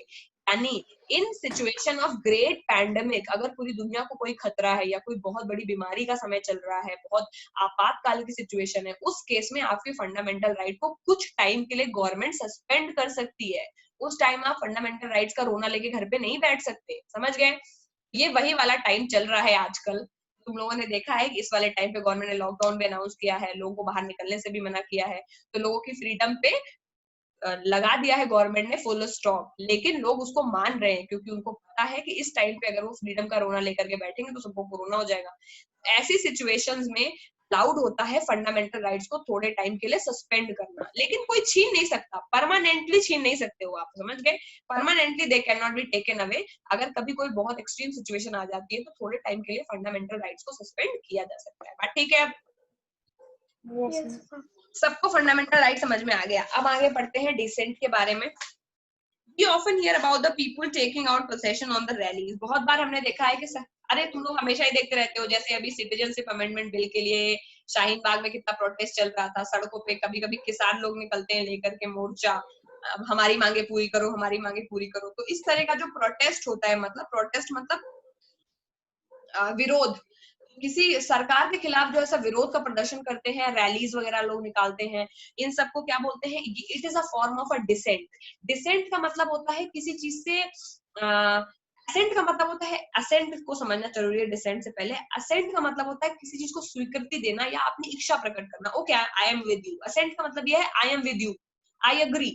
यानी इन सिचुएशन ऑफ ग्रेट पैंडेमिक, अगर पूरी दुनिया को कोई खतरा है या कोई बहुत बड़ी बीमारी का समय चल रहा है, बहुत आपातकाल की सिचुएशन है, उस केस में आपके फंडामेंटल राइट को कुछ टाइम के लिए गवर्नमेंट सस्पेंड कर सकती है। उस टाइम आप फंडामेंटल राइट्स का रोना लेके घर पे नहीं बैठ सकते। समझ गए? ये वही वाला टाइम चल रहा है आजकल तुम लोगों ने देखा है कि इस वाले टाइम पे गवर्नमेंट ने लॉकडाउन भी अनाउंस किया है, लोगों को बाहर निकलने से भी मना किया है, तो लोगों की फ्रीडम पे लगा दिया है गवर्नमेंट ने फुल स्टॉप। लेकिन लोग उसको मान रहे हैं क्योंकि उनको पता है कि इस टाइम पे अगर वो फ्रीडम का रोना लेकर के बैठेंगे तो सबको कोरोना हो जाएगा। ऐसी सिचुएशंस में अलाउड होता है फंडामेंटल राइट्स को थोड़े टाइम के लिए सस्पेंड करना, लेकिन कोई छीन नहीं सकता, परमानेंटली छीन नहीं सकते हो आप, समझ गए? Permanently they can not be taken away. अगर कभी कोई बहुत एक्सट्रीम सिचुएशन आ जाती है तो थोड़े टाइम के लिए फंडामेंटल राइट्स को सस्पेंड किया जा सकता है। बात ठीक है? Yes, ma'am. सबको फंडामेंटल राइट समझ में आ गया। अब आगे बढ़ते हैं डिसेंट के बारे में। We often hear about the people taking out possession on the rallies। बहुत बार हमने देखा है कि अरे तुम लोग हमेशा ही देखते रहते हो, जैसे अभी सिटीजनशिप अमेंडमेंट बिल के लिए शाहीन बाग में कितना प्रोटेस्ट चल रहा था, सड़कों पे कभी कभी किसान लोग निकलते हैं लेकर के मोर्चा, हमारी मांगे पूरी करो, हमारी मांगे पूरी करो। तो इस तरह का जो प्रोटेस्ट होता है, मतलब प्रोटेस्ट मतलब विरोध, किसी सरकार के खिलाफ जो ऐसा विरोध का प्रदर्शन करते हैं, रैलीज वगैरह लोग निकालते हैं, इन सबको क्या बोलते हैं? It is a form of a dissent. Dissent का मतलब होता है किसी चीज से असेंट का मतलब होता है, असेंट को समझना जरूरी है डिसेंट से पहले। असेंट का मतलब होता है किसी चीज को स्वीकृति देना या अपनी इच्छा प्रकट करना। Okay, I am with you. Assent का मतलब यह है I am with you, I agree.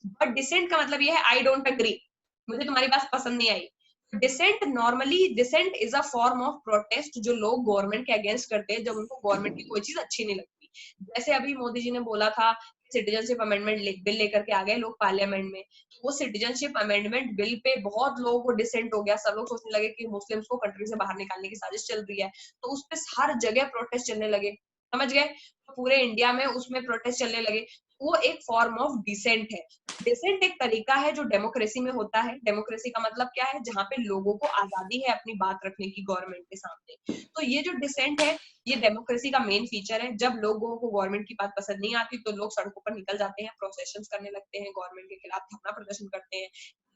But dissent का मतलब यह है आई डोंट एग्री, मुझे तुम्हारी बात पसंद नहीं आई। Dissent normally, dissent is a form of protest जो लोग गवर्नमेंट के अगेंस्ट करते हैं जब उनको गवर्नमेंट की कोई चीज अच्छी नहीं लगती। जैसे अभी मोदी जी ने बोला था सिटीजनशिप अमेंडमेंट बिल लेकर के आ गए लोग पार्लियामेंट में, वो सिटीजनशिप अमेंडमेंट बिल पे बहुत लोगों को डिसेंट हो गया। सब लोग सोचने लगे कि मुस्लिम्स को कंट्री से बाहर निकालने की साजिश चल रही है, तो उस पर हर जगह प्रोटेस्ट चलने लगे, समझ गए? पूरे इंडिया में उसमें प्रोटेस्ट चलने लगे। वो एक फॉर्म ऑफ डिसेंट है। डिसेंट एक तरीका है जो डेमोक्रेसी में होता है। डेमोक्रेसी का मतलब क्या है? जहाँ पे लोगों को आजादी है अपनी बात रखने की गवर्नमेंट के सामने। तो ये जो डिसेंट है, ये डेमोक्रेसी का मेन फीचर है। जब लोगों को गवर्नमेंट की बात पसंद नहीं आती तो लोग सड़कों पर निकल जाते हैं, प्रोसेशंस करने लगते हैं, गवर्नमेंट के खिलाफ धरना प्रदर्शन करते हैं,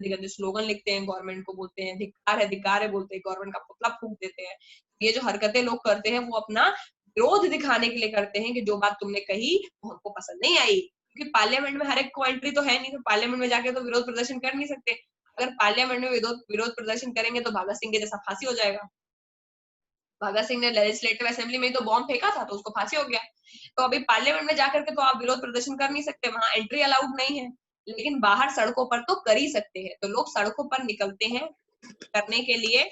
गंदे स्लोगन लिखते हैं, गवर्नमेंट को बोलते हैं धिक्कार है बोलते हैं, गवर्नमेंट का पुतला फूंक देते हैं। ये जो हरकतें लोग करते हैं वो अपना विरोध दिखाने के लिए करते हैं कि जो बात तुमने कही वो हमको पसंद नहीं आई। क्योंकि पार्लियामेंट में हर एक को एंट्री तो है नहीं, तो पार्लियामेंट में जाके तो विरोध प्रदर्शन कर नहीं सकते। अगर पार्लियामेंट में विरोध प्रदर्शन करेंगे तो भगत सिंह के जैसा फांसी हो जाएगा। भगत सिंह ने लेजिस्लेटिव असेंबली में तो बॉम्ब फेंका था तो उसको फांसी हो गया। तो अभी पार्लियामेंट में जाकर के तो आप विरोध प्रदर्शन कर नहीं सकते, वहां एंट्री अलाउड नहीं है। लेकिन बाहर सड़कों पर तो कर ही सकते हैं। तो लोग सड़कों पर निकलते हैं करने के लिए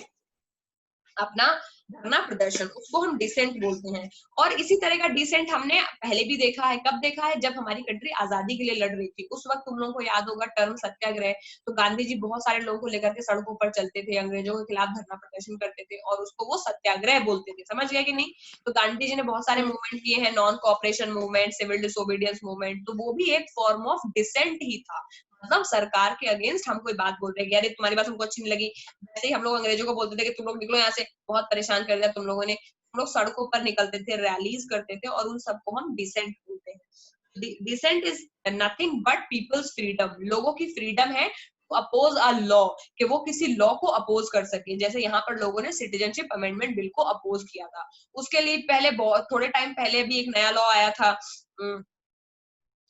अपना धरना प्रदर्शन, उसको हम डिसेंट बोलते हैं। और इसी तरह का डिसेंट हमने पहले भी देखा है। कब देखा है? जब हमारी कंट्री आजादी के लिए लड़ रही थी। उस वक्त तुम लोगों को याद होगा टर्म सत्याग्रह, तो गांधी जी बहुत सारे लोगों को लेकर के सड़कों पर चलते थे, अंग्रेजों के खिलाफ धरना प्रदर्शन करते थे और उसको वो सत्याग्रह बोलते थे, समझ गया कि नहीं? तो गांधी जी ने बहुत सारे मूवमेंट किए हैं, non cooperation movement, civil disobedience movement, तो वो भी एक फॉर्म ऑफ डिसेंट ही था। मतलब सरकार के अगेंस्ट हम कोई बात बोल रहे हैं, अरे तुम्हारी बात हमको अच्छी नहीं लगी, जैसे ही हम लोग अंग्रेजों को बोलते थे कि तुम लोग निकलो यहाँ से, बहुत परेशान कर दिया तुम लोगों ने, हम लोग सड़कों पर निकलते थे, रैलीज करते थे और उन सबको हम डिसेंट बोलते हैं। Dissent is nothing but people's freedom, लोगों की फ्रीडम है अपोज अ लॉ, कि वो किसी लॉ को अपोज कर सके। जैसे यहाँ पर लोगों ने सिटीजनशिप अमेंडमेंट बिल को अपोज किया था। उसके लिए पहले बहुत थोड़े टाइम पहले भी एक नया लॉ आया था,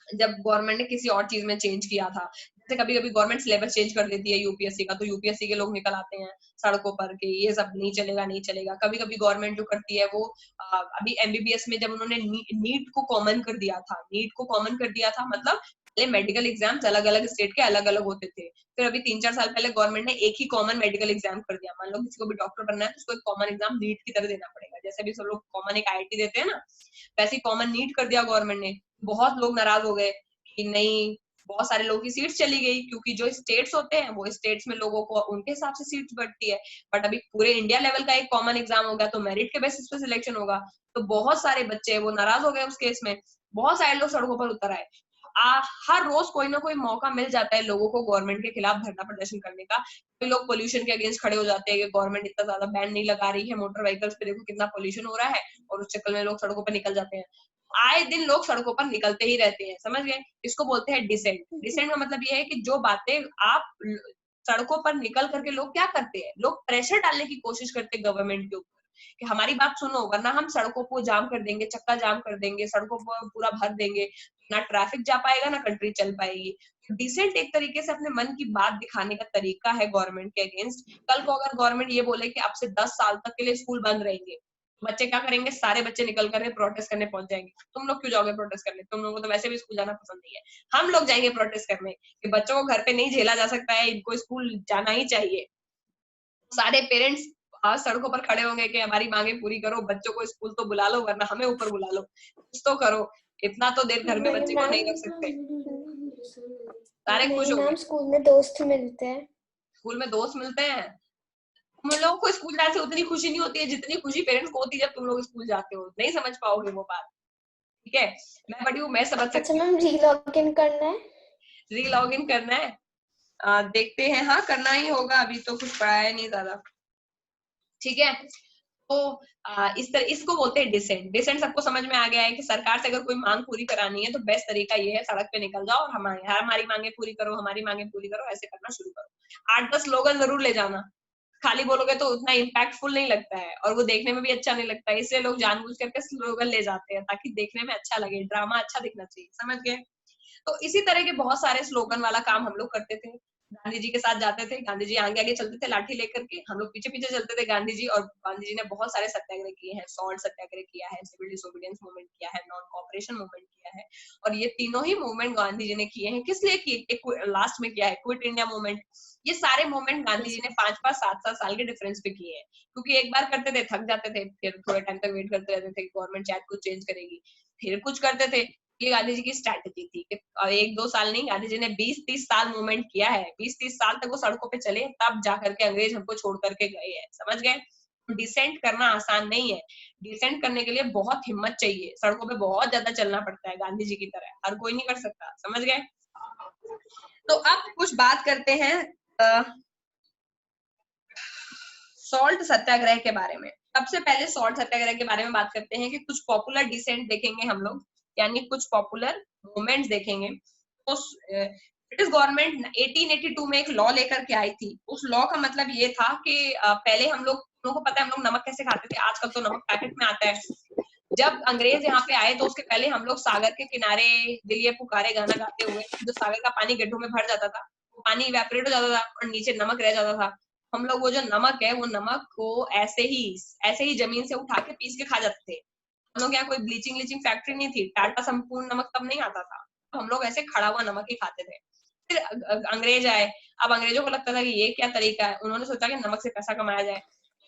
जब गवर्नमेंट ने किसी और चीज में चेंज किया था। जैसे कभी कभी गवर्नमेंट सिलेबस चेंज कर देती है यूपीएससी का, तो यूपीएससी के लोग निकल आते हैं सड़कों पर कि ये सब नहीं चलेगा नहीं चलेगा। कभी कभी गवर्नमेंट जो करती है वो अभी एमबीबीएस में जब उन्होंने नीट को कॉमन कर दिया था, नीट को कॉमन कर दिया था मतलब पहले मेडिकल एग्जाम्स अलग अलग स्टेट के अलग अलग होते थे, फिर अभी 3-4 साल पहले गवर्नमेंट ने एक ही कॉमन मेडिकल एग्जाम कर दिया। मान लो किसी को भी डॉक्टर बनना है तो उसको एक कॉमन एग्जाम नीट की तरह देना पड़ेगा, जैसे भी सब लोग कॉमन एक आईआईटी देते हैं ना, वैसे ही कॉमन नीट कर दिया गवर्नमेंट ने। बहुत लोग नाराज हो गए कि नहीं, बहुत सारे लोगों की सीट्स चली गई, क्योंकि जो स्टेट्स होते हैं वो स्टेट्स में लोगों को उनके हिसाब से सीट्स बढ़ती है। बट अभी पूरे इंडिया लेवल का एक कॉमन एग्जाम होगा तो मेरिट के बेसिस पे सिलेक्शन होगा, तो बहुत सारे बच्चे वो नाराज हो गए उस केस में, बहुत सारे लोग सड़कों पर उतर आए। हर रोज कोई ना कोई मौका मिल जाता है लोगों को गवर्नमेंट के खिलाफ धरना प्रदर्शन करने का। कोई लोग पोल्यूशन के अगेंस्ट खड़े हो जाते हैं कि गवर्नमेंट इतना ज्यादा बैन नहीं लगा रही है मोटर व्हीकल्स पे, देखो कितना पोल्यूशन हो रहा है, और उस चक्कर में लोग सड़कों पर निकल जाते हैं। आए दिन लोग सड़कों पर निकलते ही रहते हैं, समझ गए? इसको बोलते हैं डिसेंट। डिसेंट का मतलब ये है कि जो बातें आप सड़कों पर निकल करके लोग क्या करते हैं, लोग प्रेशर डालने की कोशिश करते हैं गवर्नमेंट के ऊपर कि हमारी बात सुनो, वरना हम सड़कों को जाम कर देंगे, चक्का जाम कर देंगे, सड़कों को पूरा भर देंगे, ना ट्रैफिक जा पाएगा ना कंट्री चल पाएगी। डिसेंट एक तरीके से अपने मन की बात दिखाने का तरीका है गवर्नमेंट के अगेंस्ट। कल को अगर गवर्नमेंट ये बोले कि अब से 10 साल तक के लिए स्कूल बंद रहेंगे, बच्चे क्या करेंगे, सारे बच्चे निकल कर प्रोटेस्ट करने पहुंच जाएंगे। तुम लोग क्यों जाओगे प्रोटेस्ट करने, तुम लोगों को तो वैसे भी स्कूल जाना पसंद नहीं है। हम लोग जाएंगे प्रोटेस्ट करने कि बच्चों को घर पे नहीं झेला जा सकता है, इनको स्कूल जाना ही चाहिए। सारे पेरेंट्स आज सड़कों पर खड़े होंगे कि हमारी मांगे पूरी करो, बच्चों को स्कूल तो बुला लो वरना हमें ऊपर बुला लो, कुछ तो करो, इतना तो देर घर में बच्चे को नहीं रख सकते। सारे खुश हो गए। स्कूल में दोस्त मिलते हैं। स्कूल में दोस्त मिलते हैं, तुम लोगों को स्कूल जाने से उतनी खुशी नहीं होती है जितनी खुशी पेरेंट्स को होती है जब तुम लोग स्कूल जाते हो। नहीं समझ पाओगे वो बात, ठीक है। मैं बड़ी हूँ, मैं समझ सकती अच्छा मैम, रीलॉग इन करना है? रीलॉग इन करना है, देखते हैं। हाँ करना ही होगा, अभी तो कुछ पढ़ाया नहीं ज्यादा, ठीक है। तो इस तरह इसको बोलते हैं डिसेंट। डिसेंट सबको समझ में आ गया है कि सरकार से अगर कोई मांग पूरी करानी है तो बेस्ट तरीका ये है, सड़क पे निकल जाओ और हमारी मांगे पूरी करो, हमारी मांगे पूरी करो, ऐसे करना शुरू करो। 8-10 स्लोगन जरूर ले जाना, खाली बोलोगे तो उतना इम्पैक्टफुल नहीं लगता है और वो देखने में भी अच्छा नहीं लगता है, इसलिए लोग जानबूझ करके स्लोगन ले जाते हैं ताकि देखने में अच्छा लगे, ड्रामा अच्छा दिखना चाहिए, समझ गए। तो इसी तरह के बहुत सारे स्लोगन वाला काम हम लोग करते थे। गांधी जी के साथ जाते थे, गांधी जी आगे आगे चलते थे लाठी लेकर के, हम लोग पीछे पीछे चलते थे गांधी जी। और गांधी जी ने बहुत सारे सत्याग्रह किए हैं, सॉल्ट सत्याग्रह किया है, सिविल डिसोबीडियंस मूवमेंट किया है, नॉन कोऑपरेशन मूवमेंट किया है। और ये तीनों ही मूवमेंट गांधी जी ने किए हैं। किस लिए किए, लास्ट में किया है क्विट इंडिया मूवमेंट। ये सारे मूवमेंट गांधी जी ने 5-5, 7-7 साल के डिफरेंस पे किए हैं, क्योंकि एक बार करते थे थक जाते थे, फिर थोड़े टाइम तक वेट करते रहते थे गवर्नमेंट शायद कुछ चेंज करेगी, फिर कुछ करते थे। ये गांधी जी की स्ट्रैटेजी थी कि 1-2 साल नहीं, गांधी जी ने 20-30 साल मूवमेंट किया है, 20-30 साल तक वो सड़कों पे चले, तब जाकर के अंग्रेज हमको छोड़ करके गए हैं, समझ गए। डिसेंट करना आसान नहीं है, डिसेंट करने के लिए बहुत हिम्मत चाहिए, सड़कों पे बहुत ज्यादा चलना पड़ता है, गांधी जी की तरह हर कोई नहीं कर सकता, समझ गए। तो अब कुछ बात करते हैं सॉल्ट सत्याग्रह के बारे में। सबसे पहले सॉल्ट सत्याग्रह के बारे में बात करते हैं कि कुछ पॉपुलर डिसेंट देखेंगे हम लोग, यानी कुछ पॉपुलर मूवमेंट्स देखेंगे। तो ब्रिटिश गवर्नमेंट 1882 में एक लॉ लेकर के आई थी। उस लॉ का मतलब ये था कि पहले हम लोग को पता है हम लोग नमक कैसे खाते थे, आजकल तो नमक पैकेट में आता है। जब अंग्रेज यहाँ पे आए तो उसके पहले हम लोग सागर के किनारे दिल ये पुकारे गाना गाते हुए, जो सागर का पानी गड्ढों में भर जाता था, वो पानी इवेपोरेट हो जाता था और नीचे नमक रह जाता था। हम लोग वो जो नमक है, वो नमक को ऐसे ही जमीन से उठा के पीस के खा जाते थे। हम लोग यहाँ कोई ब्लीचिंग फैक्ट्री नहीं थी, टाटा संपूर्ण नमक तब नहीं आता था, तो हम लोग ऐसे खड़ा हुआ नमक ही खाते थे। फिर अंग्रेज आए, अब अंग्रेजों को लगता था कि ये क्या तरीका है, उन्होंने सोचा कि नमक से पैसा कमाया जाए।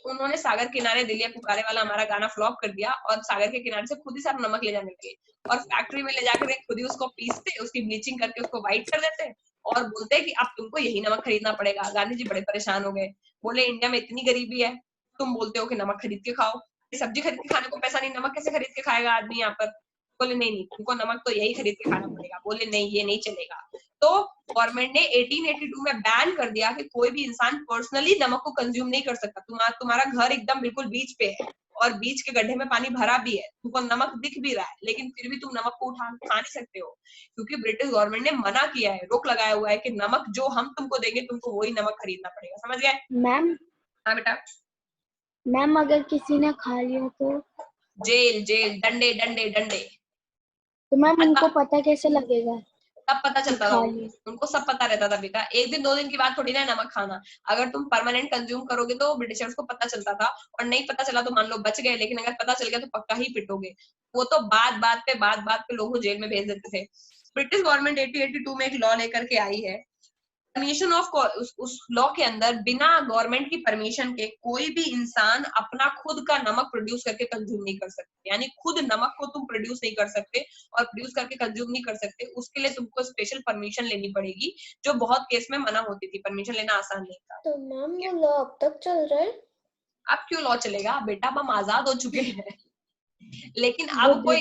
उन्होंने सागर किनारे दिल ये पुकारे वाला हमारा गाना फ्लॉप कर दिया और सागर के किनारे से खुद ही सारा नमक ले जाने लगे और फैक्ट्री में ले जाकर खुद ही उसको पीसते, उसकी ब्लीचिंग करके उसको व्हाइट कर देते और बोलते कि अब तुमको यही नमक खरीदना पड़ेगा। गांधी जी बड़े परेशान हो गए, बोले इंडिया में इतनी गरीबी है, तुम बोलते हो कि नमक खरीद के खाओ, सब्जी खरीद के खाने को पैसा नहीं, नमक कैसे खरीद के खाएगा आदमी यहाँ पर। बोले नहीं तुमको नमक तो यही खरीद के खाना पड़ेगा। बोले नहीं ये नहीं चलेगा। तो गवर्नमेंट ने 1882 में बैन कर दिया कि कोई भी इंसान पर्सनली नमक को कंज्यूम नहीं कर सकता। तुम्हारा घर एकदम बिल्कुल बीच पे है और बीच के गड्ढे में पानी भरा भी है, तुमको नमक दिख भी रहा है, लेकिन फिर भी तुम नमक को उठा खा नहीं सकते हो, क्योंकि ब्रिटिश गवर्नमेंट ने मना किया है, रोक लगाया हुआ है कि नमक जो हम तुमको देंगे तुमको वही नमक खरीदना पड़ेगा, समझ गए। मैम हाँ बेटा। मैम अगर किसी ने खा लिया तो? जेल जेल, डंडे डंडे डंडे। तो मैम उनको पता कैसे लगेगा? तब पता चलता था, खा लिया। उनको सब पता रहता था बेटा, एक दिन 2 दिन की बात थोड़ी ना नमक खाना। अगर तुम परमानेंट कंज्यूम करोगे तो ब्रिटिशर्स को पता चलता था, और नहीं पता चला तो मान लो बच गए, लेकिन अगर पता चल गया तो पक्का ही पिटोगे। वो तो बात बात पे लोगों को जेल में भेज देते थे। ब्रिटिश गवर्नमेंट 1882 में एक लॉ लेकर के आई है, परमिशन ऑफ, उस लॉ के अंदर बिना गवर्नमेंट की परमिशन के कोई भी इंसान अपना खुद का नमक प्रोड्यूस करके कंज्यूम नहीं कर सकते, यानी खुद नमक को तुम प्रोड्यूस नहीं कर सकते और प्रोड्यूस करके कंज्यूम नहीं कर सकते, उसके लिए तुमको स्पेशल परमिशन लेनी पड़ेगी, जो बहुत केस में मना होती थी, परमिशन लेना आसान नहीं था। तो मैम वो लॉ अब तक चल रहा है? अब क्यों लॉ चलेगा बेटा, अब हम आजाद हो चुके हैं। लेकिन वो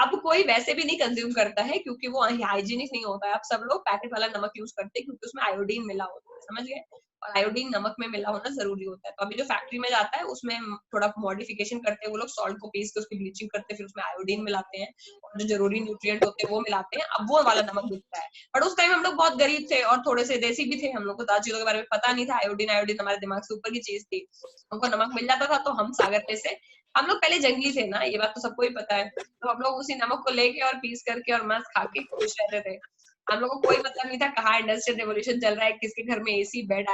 अब कोई वैसे भी नहीं कंज्यूम करता है, क्योंकि वो हाइजीनिक नहीं होता है। अब सब लोग पैकेट वाला नमक यूज करते हैं, क्योंकि उसमें आयोडीन मिला होता है, समझ गए, और आयोडीन नमक में मिला होना जरूरी होता है। तो अभी जो फैक्ट्री में जाता है उसमें थोड़ा मॉडिफिकेशन करते हैं वो लोग, सॉल्ट को पीस के उसकी ब्लीचिंग करते हैं, फिर उसमें आयोडीन मिलाते हैं और जो जरूरी न्यूट्रिएंट होते हैं वो मिलाते हैं, अब वो वाला नमक बिकता है। बट उस टाइम हम लोग बहुत गरीब थे और थोड़े से देसी भी थे, हम लोग को ज्यादा चीजों के बारे में पता नहीं था, आयोडीन हमारे दिमाग से ऊपर की चीज थी। हमको नमक मिल जाता था तो हम सागर पे से, हम लोग पहले जंगली थे ना, ये बात तो सबको ही पता है, तो हम लोग उसी नमक को लेके और पीस करके और मस्त खा के खुश रहते थे। हम लोग को कोई मतलब नहीं था कहाँ इंडस्ट्रियल रेवोल्यूशन चल रहा है, किसके घर में एसी बेड